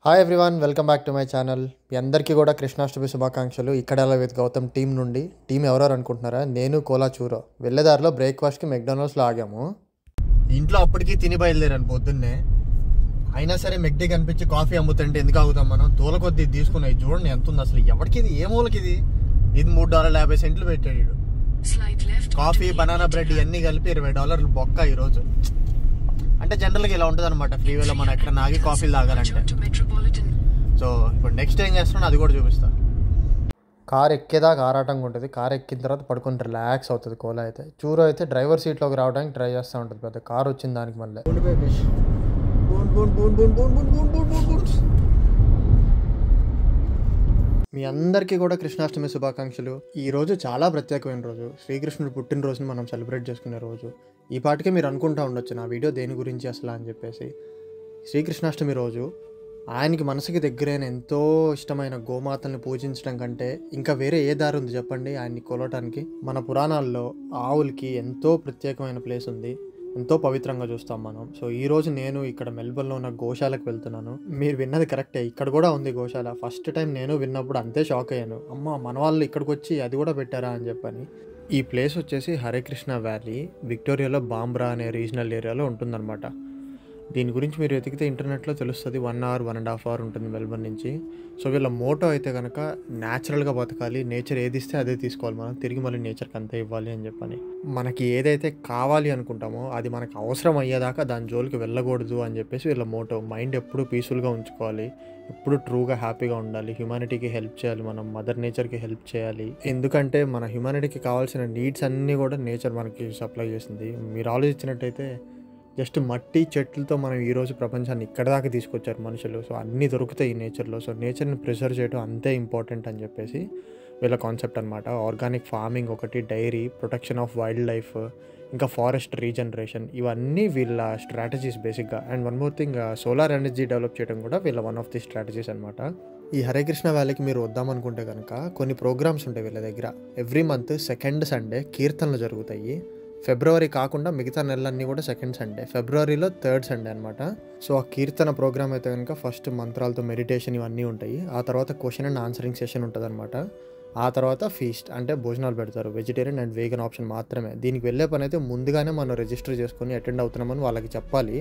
Hi everyone, welcome back to my channel. మీ అందరికీ కూడా కృష్ణాష్టమి శుభాకాంక్షలు. ఇక్కడ అలా విత్ గౌతమ్ టీం నుండి. టీం ఎవరెవరు అనుకుంటున్నారా? నేను కోలా చూరో. వెళ్ళేదారిలో బ్రేక్ఫాస్ట్కి మెక్డానల్డ్స్లో ఆగాము. ఇంట్లో అప్పటికి తిని బయలుదేరాను పొద్దున్నే. అయినా సరే మెక్డీ కనిపించి కాఫీ అమ్ముతుంటే ఎందుకు ఆగుతాం మనం? దూల కొద్ది తీసుకున్నాయి. చూడండి ఎంత ఉంది అసలు. ఎవరికి ఇది? ఏ మూలకి ఇది? ఇది $3.50 పెట్టాడు. కాఫీ, బనానా బ్రెడ్ ఇవన్నీ కలిపి $20 బొక్క ఈరోజు. అంటే జనరల్గా ఇలా ఉంటుంది అనమాట. ఫ్రీవేలో మనం ఎక్కడ ఆగి కాఫీలు తాగాలంటే. సో ఇప్పుడు నెక్స్ట్ ఏం చేస్తున్నాను అది కూడా చూపిస్తా. కార్ ఎక్కేదాకా ఆరాటంగా ఉంటుంది. కార్ ఎక్కిన తర్వాత పడుకొని రిలాక్స్ అవుతుంది కోలా అయితే. చూరో అయితే డ్రైవర్ సీట్లోకి రావడానికి ట్రై చేస్తూ ఉంటుంది. పెద్ద కార్ వచ్చింది దానికి మళ్ళీ. మీ అందరికీ కూడా కృష్ణాష్టమి శుభాకాంక్షలు. ఈరోజు చాలా ప్రత్యేకమైన రోజు. శ్రీకృష్ణుడు పుట్టినరోజుని మనం సెలబ్రేట్ చేసుకునే రోజు. ఈ పాటికే మీరు అనుకుంటూ ఉండొచ్చు నా వీడియో దేని గురించి అసలు అని చెప్పేసి. శ్రీకృష్ణాష్టమి రోజు ఆయనకి మనసుకి దగ్గరైన ఎంతో ఇష్టమైన గోమాతల్ని పూజించడం కంటే ఇంకా వేరే ఏ దారి ఉంది చెప్పండి ఆయన్ని కొలవటానికి? మన పురాణాల్లో ఆవులకి ఎంతో ప్రత్యేకమైన ప్లేస్ ఉంది, ఎంతో పవిత్రంగా చూస్తాం మనం. సో ఈరోజు నేను ఇక్కడ మెల్బర్న్లో ఉన్న గోశాలకు వెళ్తున్నాను. మీరు విన్నది కరెక్టే, ఇక్కడ కూడా ఉంది గోశాల. ఫస్ట్ టైం నేను విన్నప్పుడు అంతే షాక్ అయ్యాను. అమ్మ, మన వాళ్ళు ఇక్కడికి వచ్చి అది కూడా పెట్టారా అని చెప్పని. ఈ ప్లేస్ వచ్చేసి హరే కృష్ణ వ్యాలీ, విక్టోరియాలో బాంబ్రా అనే రీజనల్ ఏరియాలో ఉంటుందన్నమాట. దీని గురించి మీరు వెతికితే ఇంటర్నెట్లో తెలుస్తుంది. 1 hour 1.5 hour ఉంటుంది మెల్బర్న్ నుంచి. సో వీళ్ళ మోటో అయితే కనుక న్యాచురల్గా బతకాలి, నేచర్ ఏది ఇస్తే అదే తీసుకోవాలి, మనం తిరిగి మళ్ళీ నేచర్కి అంతే ఇవ్వాలి అని చెప్పని. మనకి ఏదైతే కావాలి అనుకుంటామో అది మనకు అవసరం అయ్యేదాకా దాని జోలికి వెళ్ళకూడదు అని చెప్పేసి వీళ్ళ మోటో. మైండ్ ఎప్పుడు పీస్ఫుల్గా ఉంచుకోవాలి, ఎప్పుడు ట్రూగా హ్యాపీగా ఉండాలి, హ్యుమానిటీకి హెల్ప్ చేయాలి, మనం మదర్ నేచర్కి హెల్ప్ చేయాలి. ఎందుకంటే మన హ్యుమానిటీకి కావాల్సిన నీడ్స్ అన్నీ కూడా నేచర్ మనకి సప్లై చేసింది. మీరు ఆలోచించినట్టయితే జస్ట్ మట్టి చెట్లతో మనం ఈరోజు ప్రపంచాన్ని ఇక్కడ దాకా తీసుకొచ్చారు మనుషులు. సో అన్నీ దొరుకుతాయి ఈ నేచర్లో. సో నేచర్ని ప్రిజర్వ్ చేయడం అంతే ఇంపార్టెంట్ అని చెప్పేసి వీళ్ళ కాన్సెప్ట్ అనమాట. ఆర్గానిక్ ఫార్మింగ్ ఒకటి, dairy, protection of wild life, ఇంకా ఫారెస్ట్ రీజనరేషన్, ఇవన్నీ వీళ్ళ స్ట్రాటజీస్ బేసిక్గా. And one more thing, solar energy develop చేయడం కూడా వీళ్ళ వన్ ఆఫ్ ది స్ట్రాటజీస్ అనమాట. ఈ హరే కృష్ణ వ్యాలీకి మీరు వద్దామనుకుంటే కనుక కొన్ని ప్రోగ్రామ్స్ ఉంటాయి వీళ్ళ దగ్గర. ఎవ్రీ మంత్ సెకండ్ సండే కీర్తనలు జరుగుతాయి. ఫిబ్రవరి కాకుండా మిగతా నెలలన్నీ కూడా సెకండ్ సండే, ఫిబ్రవరిలో థర్డ్ సండే అనమాట. సో ఆ కీర్తన ప్రోగ్రామ్ అయితే కనుక ఫస్ట్ మంత్రాలతో మెడిటేషన్ ఇవన్నీ ఉంటాయి. ఆ తర్వాత క్వశ్చన్ అండ్ ఆన్సరింగ్ సెషన్ ఉంటుంది అనమాట. ఆ తర్వాత ఫీస్ట్ అంటే భోజనాలు పెడతారు, వెజిటేరియన్ అండ్ వేగన్ ఆప్షన్ మాత్రమే. దీనికి వెళ్ళే పని అయితే ముందుగానే మనం రిజిస్టర్ చేసుకుని అటెండ్ అవుతున్నామని వాళ్ళకి చెప్పాలి.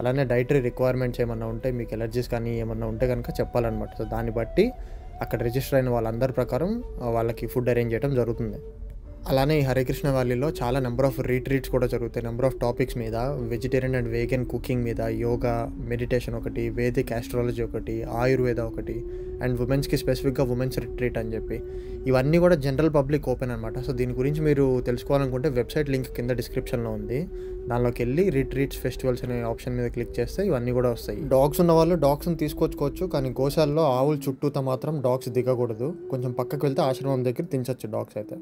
అలానే డైటరీ రిక్వైర్మెంట్స్ ఏమన్నా ఉంటే, మీకు ఎలర్జీస్ కానీ ఏమన్నా ఉంటే కనుక చెప్పాలన్నమాట. సో దాన్ని బట్టి అక్కడ రిజిస్టర్ అయిన వాళ్ళందరి ప్రకారం వాళ్ళకి ఫుడ్ అరేంజ్ చేయడం జరుగుతుంది. అలానే ఈ హరే కృష్ణ వ్యాలీలో చాలా నెంబర్ ఆఫ్ రీట్రీట్స్ కూడా జరుగుతాయి. నెంబర్ ఆఫ్ టాపిక్స్ మీద, వెజిటేరియన్ అండ్ వేగన్ కుకింగ్ మీద, యోగా, మెడిటేషన్ ఒకటి, వేదిక్ ఆస్ట్రాలజీ ఒకటి, ఆయుర్వేద ఒకటి, అండ్ ఉమెన్స్కి స్పెసిఫిక్గా ఉమెన్స్ రిట్రీట్ అని చెప్పి ఇవన్నీ కూడా జనరల్ పబ్లిక్ ఓపెన్ అనమాట. సో దీని గురించి మీరు తెలుసుకోవాలనుకుంటే వెబ్సైట్ లింక్ కింద డిస్క్రిప్షన్లో ఉంది. దానిలోకి వెళ్ళి రిట్రీట్స్, ఫెస్టివల్స్ అనే ఆప్షన్ మీద క్లిక్ చేస్తే ఇవన్నీ కూడా వస్తాయి. డాగ్స్ ఉన్న వాళ్ళు డాగ్స్ని తీసుకొచ్చుకోవచ్చు, కానీ గోశాలలో ఆవుల చుట్టూతో మాత్రం డాగ్స్ దిగకూడదు. కొంచెం పక్కకు వెళ్తే ఆశ్రమం దగ్గర దించొచ్చు డాగ్స్ అయితే.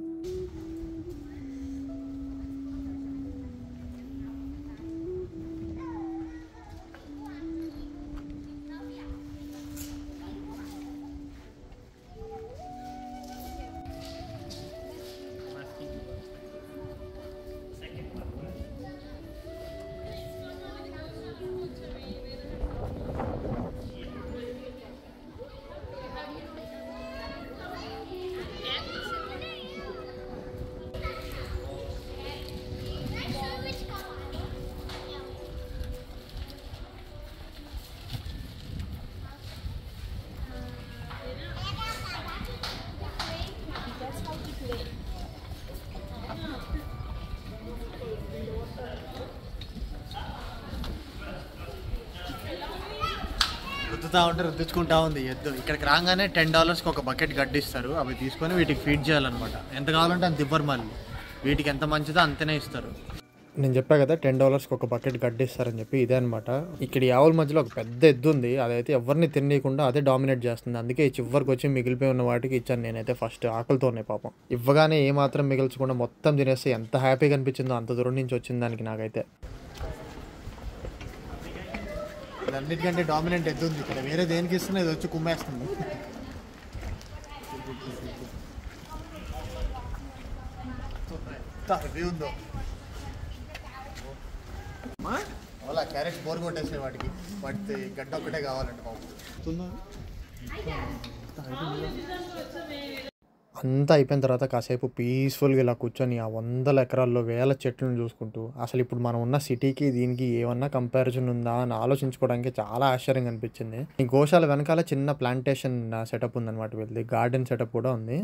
రుద్దుతూ ఉంటే రుద్దుకుంటా ఉంది ఎద్దు. ఇక్కడికి రాగానే $10కి ఒక బకెట్ గడ్డిస్తారు. అవి తీసుకొని వీటికి ఫీడ్ చేయాలన్నమాట. ఎంత కావాలంటే అంత ఇవ్వరు, మళ్ళీ వీటికి ఎంత మంచిదో అంతనే ఇస్తారు. నేను చెప్పా కదా $10కి ఒక బకెట్ గడ్డిస్తారని చెప్పి, ఇదే అనమాట. ఇక్కడ ఈ ఆవుల మధ్యలో ఒక పెద్ద ఎద్దు ఉంది. అదైతే ఎవరిని తినకుండా అదే డామినేట్ చేస్తుంది. అందుకే ఈ చివరికి వచ్చి మిగిలిపోయి ఉన్న వాటికి ఇచ్చాను నేనైతే. ఫస్ట్ ఆకలితో ఉన్నాయి పాపం. ఇవ్వగానే ఏ మాత్రం మిగిల్చకుండా మొత్తం తినేస్తే ఎంత హ్యాపీగా అనిపించిందో అంత దూరం నుంచి వచ్చింది దానికి. నాకైతే అన్నిటికంటే డామినెంట్ ఎద్దు ఉంది ఇక్కడ. వేరే దేనికి ఇస్తున్నా ఇది వచ్చి కుమ్మేస్తుంది. రివ్యూ ఉందో అలా క్యారెట్స్ బోర్ కొట్టేసాయి వాటికి గడ్డ ఒక్కటే కావాలండి బాబు. అంతా అయిపోయిన తర్వాత కాసేపు పీస్ఫుల్గా ఇలా కూర్చొని ఆ 100 ఎకరాల్లో 1000 చెట్లను చూసుకుంటూ అసలు ఇప్పుడు మనం ఉన్న సిటీకి దీనికి ఏమన్నా కంపారిజన్ ఉందా అని ఆలోచించుకోవడానికి చాలా ఆశ్చర్యంగా అనిపించింది. ఈ గోశాల వెనకాల చిన్న ప్లాంటేషన్ సెటప్ ఉందన్నమాట, వీళ్ళది గార్డెన్ సెటప్ కూడా ఉంది.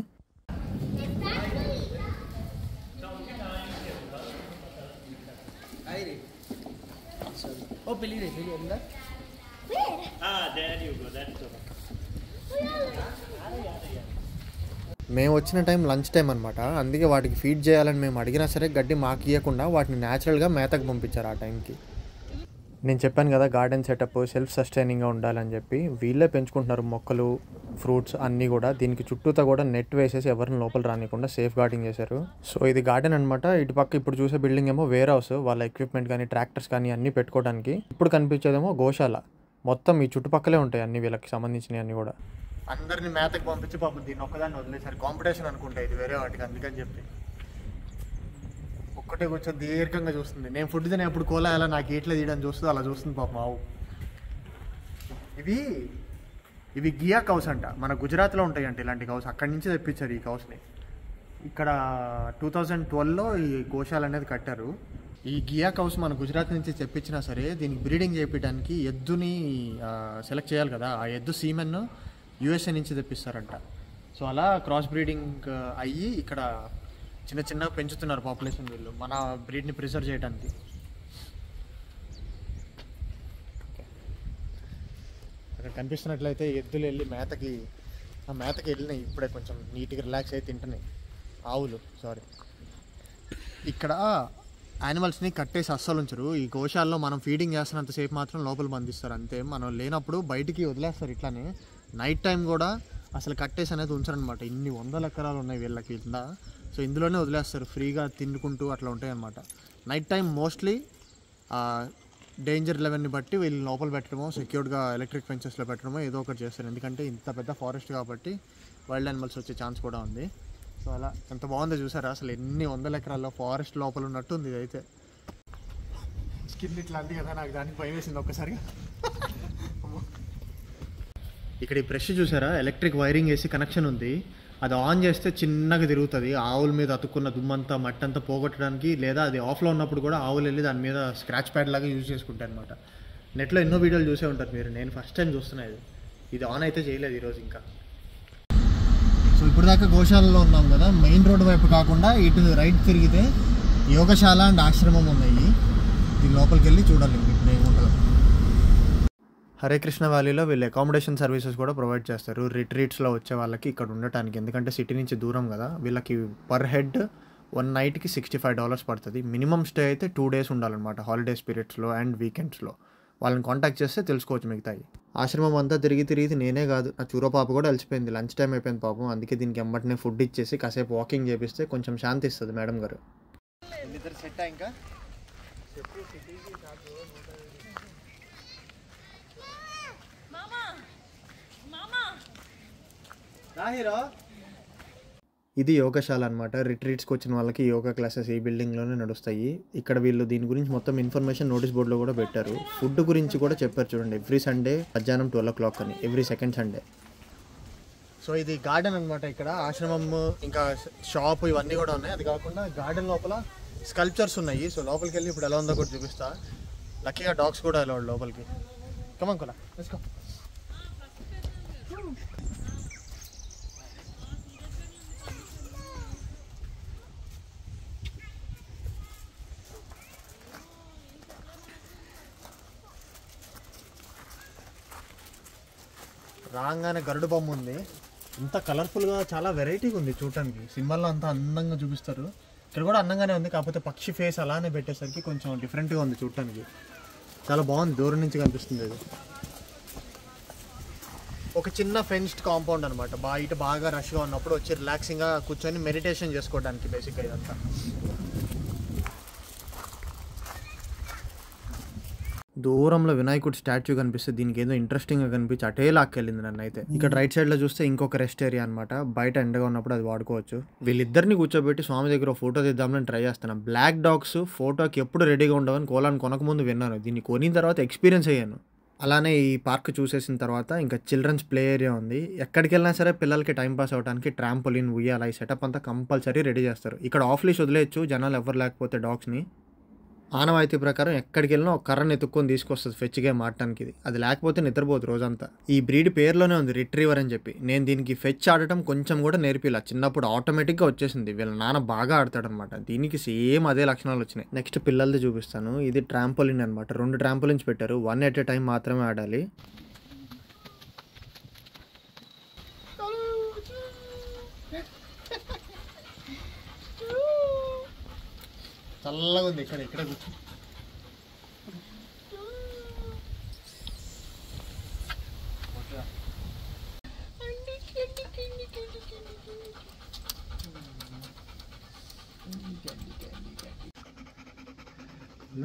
మేము వచ్చిన టైం లంచ్ టైం అనమాట, అందుకే వాటికి ఫీడ్ చేయాలని మేము అడిగినా సరే గడ్డి మాకు ఇవ్వకుండా వాటిని న్యాచురల్గా మేతకు పంపించారు ఆ టైంకి. నేను చెప్పాను కదా గార్డెన్ సెటప్ సెల్ఫ్ సస్టైనింగ్గా ఉండాలని చెప్పి, వీళ్ళే పెంచుకుంటున్నారు మొక్కలు ఫ్రూట్స్ అన్నీ కూడా. దీనికి చుట్టూతా కూడా నెట్ వేసేసి ఎవరిని లోపల రానికుండా సేఫ్ గార్డింగ్ చేశారు. సో ఇది గార్డెన్ అనమాట. ఇటు పక్క ఇప్పుడు చూసే బిల్డింగ్ ఏమో వేర్ హౌస్, వాళ్ళ ఎక్విప్మెంట్ కానీ ట్రాక్టర్స్ కానీ అన్నీ పెట్టుకోవడానికి. ఇప్పుడు కనిపించేదేమో గోశాల. మొత్తం ఈ చుట్టుపక్కలే ఉంటాయి అన్ని వీళ్ళకి సంబంధించినవి అన్నీ కూడా. అందరినీ మేతకు పంపించి పాపం దీన్ని ఒక్కదాన్ని వదిలేసారు. కాంపిటీషన్ అనుకుంటా ఇది వేరే వాటికి, అందుకని చెప్పి ఒక్కటే కూర్చొని దీర్ఘంగా చూస్తుంది. నేను ఫుడ్ తినేప్పుడు కోలా ఎలా నాకు ఏట్లే తీయడానికి చూస్తుంది, అలా చూస్తుంది పాపం ఆవు. ఇవి గియా కౌస్ అంట, మన గుజరాత్లో ఉంటాయి అంటే ఇలాంటి కౌస్. అక్కడి నుంచి తెప్పించారు ఈ కౌస్ని. ఇక్కడ 2012లో ఈ గోశాల అనేది కట్టారు. ఈ గియా కౌస్ మన గుజరాత్ నుంచి తెప్పించినా సరే దీనికి బ్రీడింగ్ చేయించడానికి ఎద్దుని సెలెక్ట్ చేయాలి కదా, ఆ ఎద్దు సీమెన్ యూఎస్ఏ నుంచి తెప్పిస్తారంట. సో అలా క్రాస్ బ్రీడింగ్ అయ్యి ఇక్కడ చిన్న చిన్నగా పెంచుతున్నారు పాపులేషన్ వీళ్ళు, మన బ్రీడ్ని ప్రిజర్వ్ చేయడానికి. అక్కడ కనిపిస్తున్నట్లయితే ఎద్దులు వెళ్ళి మేతకి వెళ్ళినాయి. ఇప్పుడే కొంచెం నీట్గా రిలాక్స్ అయి తింటున్నాయి ఆవులు. ఇక్కడ యానిమల్స్ని కట్టేసి అస్సలు ఉంచరు. ఈ గోశాలలో మనం ఫీడింగ్ చేస్తున్నంతసేపు మాత్రం లోపల బంధిస్తారు అంతే. మనం లేనప్పుడు బయటికి వదిలేస్తారు ఇట్లానే. నైట్ టైం కూడా అసలు కట్టేసి అనేది ఉంచరనమాట. ఇన్ని 100 ఎకరాలు ఉన్నాయి వీళ్ళకి కింద. సో ఇందులోనే వదిలేస్తారు ఫ్రీగా తినుకుంటూ అట్లా ఉంటాయి అన్నమాట. నైట్ టైం మోస్ట్లీ డేంజర్ లెవెల్ని బట్టి వీళ్ళు లోపల పెట్టడమో సెక్యూర్డ్గా ఎలక్ట్రిక్ ఫెన్సెస్లో పెట్టడమో ఏదో ఒకటి చేస్తారు. ఎందుకంటే ఇంత పెద్ద ఫారెస్ట్ కాబట్టి వైల్డ్ యానిమల్స్ వచ్చే ఛాన్స్ కూడా ఉంది. సో అలా ఎంత బాగుందో చూసారా, అసలు ఎన్ని 100 ఎకరాల్లో ఫారెస్ట్ లోపల ఉన్నట్టు ఉంది ఇదైతే. స్కిన్ ఇట్లా అంది కదా, నాకు దానికి భయం వేసింది ఒక్కసారిగా. ఇక్కడ ఈ బ్రష్ చూసారా, ఎలక్ట్రిక్ వైరింగ్ వేసి కనెక్షన్ ఉంది. అది ఆన్ చేస్తే చిన్నగా తిరుగుతుంది. ఆవుల మీద అతుక్కున్న దుమ్మంతా మట్టంతా పోగొట్టడానికి, లేదా అది ఆఫ్లో ఉన్నప్పుడు కూడా ఆవులు వెళ్ళి దాని మీద స్క్రాచ్ ప్యాడ్ లాగా యూజ్ చేసుకుంటాయి అనమాట. నెట్లో ఎన్నో వీడియోలు చూసే ఉంటారు మీరు, నేను ఫస్ట్ టైం చూస్తున్నా ఇది ఆన్ అయితే చేయలేదు ఈరోజు ఇంకా. సో ఇప్పుడు దాకా గోశాలలో ఉన్నాం కదా, మెయిన్ రోడ్డు వైపు కాకుండా ఇటు రైట్ తిరిగితే యోగశాల అండ్ ఆశ్రమం ఉన్నాయి. దీని లోపలికి వెళ్ళి చూడాలి ఇప్పుడు ఏముంటుందో. హరే కృష్ణ వ్యాలీలో వీళ్ళు అకామిడేషన్ సర్వీసెస్ కూడా ప్రొవైడ్ చేస్తారు రిట్రీట్స్లో వచ్చే వాళ్ళకి ఇక్కడ ఉండటానికి. ఎందుకంటే సిటీ నుంచి దూరం కదా, వీళ్ళకి పర్ హెడ్ 1 నైట్కి $65 పడుతుంది. మినిమం స్టే అయితే 2 days ఉండాలన్నమాట, హాలిడేస్ పీరియడ్స్లో అండ్ వీకెండ్స్లో. వాళ్ళని కాంటాక్ట్ చేస్తే తెలుసుకోవచ్చు మిగతాయి. ఆశ్రమం అంతా తిరిగి నేనే కాదు, నా చూరో పాప కూడా అలసిపోయింది. లంచ్ టైం అయిపోయింది పాపం. అందుకే దీనికి ఎమ్మటినే ఫుడ్ ఇచ్చేసి కాసేపు వాకింగ్ చేపిస్తే కొంచెం శాంతి ఇస్తుంది మేడం గారు. సెట్ ఇంకా ఇది యోగశాల అనమాట. రిట్రీట్స్కి వచ్చిన వాళ్ళకి యోగా క్లాసెస్ ఈ బిల్డింగ్లోనే నడుస్తాయి. ఇక్కడ వీళ్ళు దీని గురించి మొత్తం ఇన్ఫర్మేషన్ నోటీస్ బోర్డులో కూడా పెట్టారు. ఫుడ్ గురించి కూడా చెప్పారు చూడండి, ఎవ్రీ సండే మధ్యాహ్నం 12 o'clock అని, ఎవ్రీ సెకండ్ సండే. సో ఇది గార్డెన్ అనమాట. ఇక్కడ ఆశ్రమం ఇంకా షాప్ ఇవన్నీ కూడా ఉన్నాయి. అది కాకుండా గార్డెన్ లోపల స్కల్ప్చర్స్ ఉన్నాయి. సో లోపలికి వెళ్ళి ఇప్పుడు ఎలా ఉందో కూడా చూపిస్తా. లక్కీగా డాగ్స్ కూడా వెళ్ళాడు లోపలికి. కమాన్ కోలా, లెట్స్ గో. రాగానే గరుడు బొమ్మ ఉంది. ఇంత కలర్ఫుల్గా చాలా వెరైటీగా ఉంది చూడటానికి. సింబల్లో అంతా అందంగా చూపిస్తారు. ఇక్కడ కూడా అందంగానే ఉంది, కాకపోతే పక్షి ఫేస్ అలానే పెట్టేసరికి కొంచెం డిఫరెంట్గా ఉంది చూడటానికి. చాలా బాగుంది, దూరం నుంచి కనిపిస్తుంది. అది ఒక చిన్న ఫెన్స్డ్ కాంపౌండ్ అనమాట. బయట బాగా రష్గా ఉన్నప్పుడు వచ్చి రిలాక్సింగ్గా కూర్చొని మెడిటేషన్ చేసుకోవడానికి బేసిక్గా ఇదంతా. దూరంలో వినాయకుడి స్టాచ్యూ కనిపిస్తే దీనికి ఏదో ఇంట్రెస్టింగ్గా కనిపించి అటే లాక్కెళ్ళింది నన్ను అయితే. ఇక్కడ రైట్ సైడ్లో చూస్తే ఇంకొక రెస్ట్ ఏరియా అనమాట. బయట ఎండగా ఉన్నప్పుడు అది వాడుకోవచ్చు. వీళ్ళిద్దరిని కూర్చోబెట్టి స్వామి దగ్గర ఫోటో తీద్దామని ట్రై చేస్తున్నాను. బ్లాక్ డాగ్స్ ఫోటోకి ఎప్పుడు రెడీగా ఉండవని కోలాన్ని కొనకముందు విన్నాను. దీన్ని కొనిన తర్వాత ఎక్స్పీరియన్స్ అయ్యాను. అలానే ఈ పార్క్ చూసేసిన తర్వాత ఇంకా చిల్డ్రన్స్ ప్లే ఏరియా ఉంది. ఎక్కడికి వెళ్ళినా సరే పిల్లలకి టైంపాస్ అవ్వడానికి ట్రాంపోలిన్, ఉయ్యాల ఈ సెటప్ అంతా కంపల్సరీ రెడీ చేస్తారు. ఇక్కడ ఆఫ్ లీష్ వదిలేయచ్చు జనాలు ఎవరు లేకపోతే డాగ్స్ని. ఆనవాయితీ ప్రకారం ఎక్కడికి వెళ్ళినా ఒక కర్రను ఎత్తుక్కొని తీసుకొస్తుంది ఫెచ్ గేమ్ ఆడటానికి. అది లేకపోతే నిద్రపోదు రోజంతా. ఈ బ్రీడ్ పేరులోనే ఉంది రిట్రీవర్ అని చెప్పి. నేను దీనికి ఫెచ్ ఆడటం కొంచెం కూడా నేర్పిలా. చిన్నప్పుడు ఆటోమేటిక్గా వచ్చేసింది. వీళ్ళ నాన్న బాగా ఆడతాడనమాట. దీనికి సేమ్ అదే లక్షణాలు వచ్చినాయి. నెక్స్ట్ పిల్లలది చూపిస్తాను. ఇది ట్రాంపోలిన్ అనమాట. 2 ట్రాంపోలిన్స్ పెట్టారు. 1 ఎట్ ఏ టైం మాత్రమే ఆడాలి. చల్లగా ఉంది ఇక్కడ కూర్చో.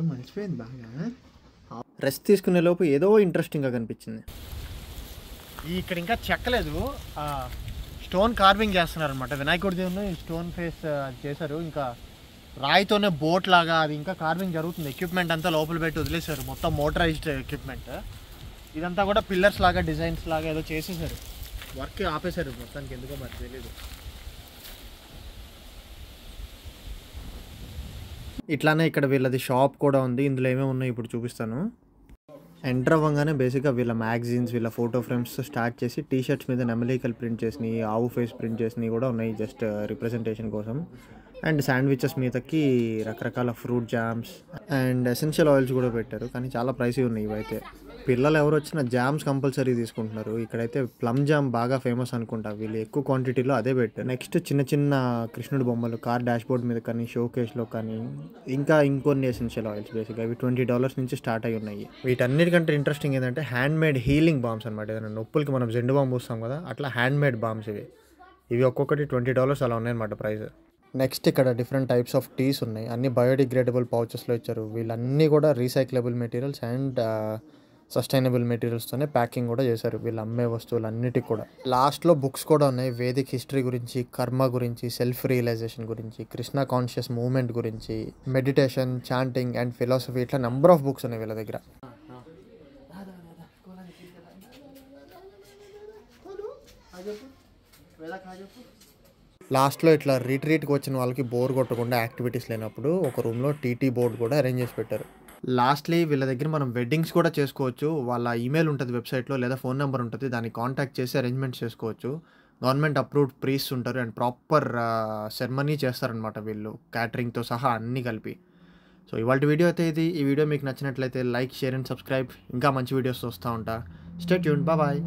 మర్చిపోయింది బాగా. రెస్ట్ తీసుకునే లోపు ఏదో ఇంట్రెస్టింగ్గా కనిపించింది. ఇక్కడ ఇంకా చెక్కలేదు, స్టోన్ కార్వింగ్ చేస్తున్నారు అనమాట. వినాయకుడి దేవుని స్టోన్ ఫేస్ చేశారు. ఇంకా రాయితోనే బోట్ లాగా అది ఇంకా కార్వింగ్ జరుగుతుంది. ఎక్విప్మెంట్ అంతా లోపల పెట్టి వదిలేశారు. మొత్తం మోటరైజ్డ్ ఎక్విప్మెంట్. ఇదంతా కూడా పిల్లర్స్ లాగా డిజైన్స్ లాగా ఏదో చేసేసారు. వర్క్ ఆపేశారు మొత్తానికి, ఎందుకో మరి తెలీదు. ఇట్లానే ఇక్కడ వీళ్ళది షాప్ కూడా ఉంది. ఇందులో ఏమేమి ఉన్నాయో ఇప్పుడు చూపిస్తాను. ఎంటర్ అవ్వగానే బేసిక్గా వీళ్ళ మ్యాగజైన్స్, వీళ్ళ ఫోటో ఫ్రేమ్స్ స్టార్ట్ చేసి టీ షర్ట్స్ మీద నెమలికలు ప్రింట్ చేసినవి, ఆవు ఫేస్ ప్రింట్ చేసినవి కూడా ఉన్నాయి జస్ట్ రిప్రజెంటేషన్ కోసం. అండ్ శాండ్విచెస్ మీదకి రకరకాల fruit jams and essential oils కూడా పెట్టారు. కానీ చాలా ప్రైసీ ఉన్నాయి ఇవైతే. పిల్లలు ఎవరు వచ్చినా జామ్స్ కంపల్సరీ తీసుకుంటున్నారు. ఇక్కడైతే ప్లమ్ జామ్ బాగా ఫేమస్ అనుకుంటా. వీళ్ళు ఎక్కువ క్వాంటిటీలో అదే పెట్టారు. నెక్స్ట్ చిన్న చిన్న కృష్ణుడి బొమ్మలు కార్ డాష్ బోర్డ్ మీద కానీ, షో కేస్లో కానీ, ఇంకా ఇంకొన్ని ఎసెన్షియల్ ఆయిల్స్ బేసిక్గా ఇవి $20 నుంచి స్టార్ట్ అయి ఉన్నాయి. వీటన్నిటికంటే ఇంట్రెస్టింగ్ ఏంటంటే హ్యాండ్ మేడ్ హీలింగ్ బాంబ్స్ అనమాట. ఏదైనా నొప్పులకి మనం జెండు బాంబు పూస్తాం కదా, అట్లా హ్యాండ్ మేడ్ బాంబ్స్ ఇవి ఒక్కొక్కటి $20 అలా ఉన్నాయన్నమాట ప్రైస్. నెక్స్ట్ ఇక్కడ డిఫరెంట్ టైప్స్ ఆఫ్ టీస్ ఉన్నాయి. అన్ని బయోడిగ్రేడబుల్ పౌచెస్లో ఇచ్చారు. వీళ్ళన్నీ కూడా రీసైక్లబుల్ మెటీరియల్స్ అండ్ సస్టైనబుల్ మెటీరియల్స్తోనే ప్యాకింగ్ కూడా చేశారు వీళ్ళు అమ్మే వస్తువులన్నిటికి కూడా. లాస్ట్లో బుక్స్ కూడా ఉన్నాయి. వేదిక్ హిస్టరీ గురించి, కర్మ గురించి, సెల్ఫ్ రియలైజేషన్ గురించి, కృష్ణ కాన్షియస్ మూవ్మెంట్ గురించి, మెడిటేషన్, చాంటింగ్ అండ్ ఫిలాసఫీ, ఇట్లా నెంబర్ ఆఫ్ బుక్స్ ఉన్నాయి వీళ్ళ దగ్గర. లాస్ట్లో ఇట్లా రిట్రీట్కి వచ్చిన వాళ్ళకి బోర్ కొట్టకుండా యాక్టివిటీస్ లేనప్పుడు ఒక రూమ్లో టీటీ బోర్డ్ కూడా అరేంజ్ చేసి పెట్టారు. లాస్ట్లీ వీళ్ళ దగ్గర మనం వెడ్డింగ్స్ కూడా చేసుకోవచ్చు. వాళ్ళ ఈమెయిల్ ఉంటుంది వెబ్సైట్లో, లేదా ఫోన్ నెంబర్ ఉంటుంది, దాన్ని కాంటాక్ట్ చేసి అరేంజ్మెంట్స్ చేసుకోవచ్చు. గవర్నమెంట్ అప్రూవ్డ్ ప్రీస్ట్ ఉంటారు అండ్ ప్రాపర్ సెరమనీ చేస్తారనమాట వీళ్ళు, క్యాటరింగ్తో సహా అన్నీ కలిపి. సో ఇవాళ వీడియో అయితే ఇది. ఈ వీడియో మీకు నచ్చినట్లయితే లైక్, షేర్ అండ్ సబ్స్క్రైబ్. ఇంకా మంచి వీడియోస్ వస్తూ ఉంటా. Stay tuned. బాయ్.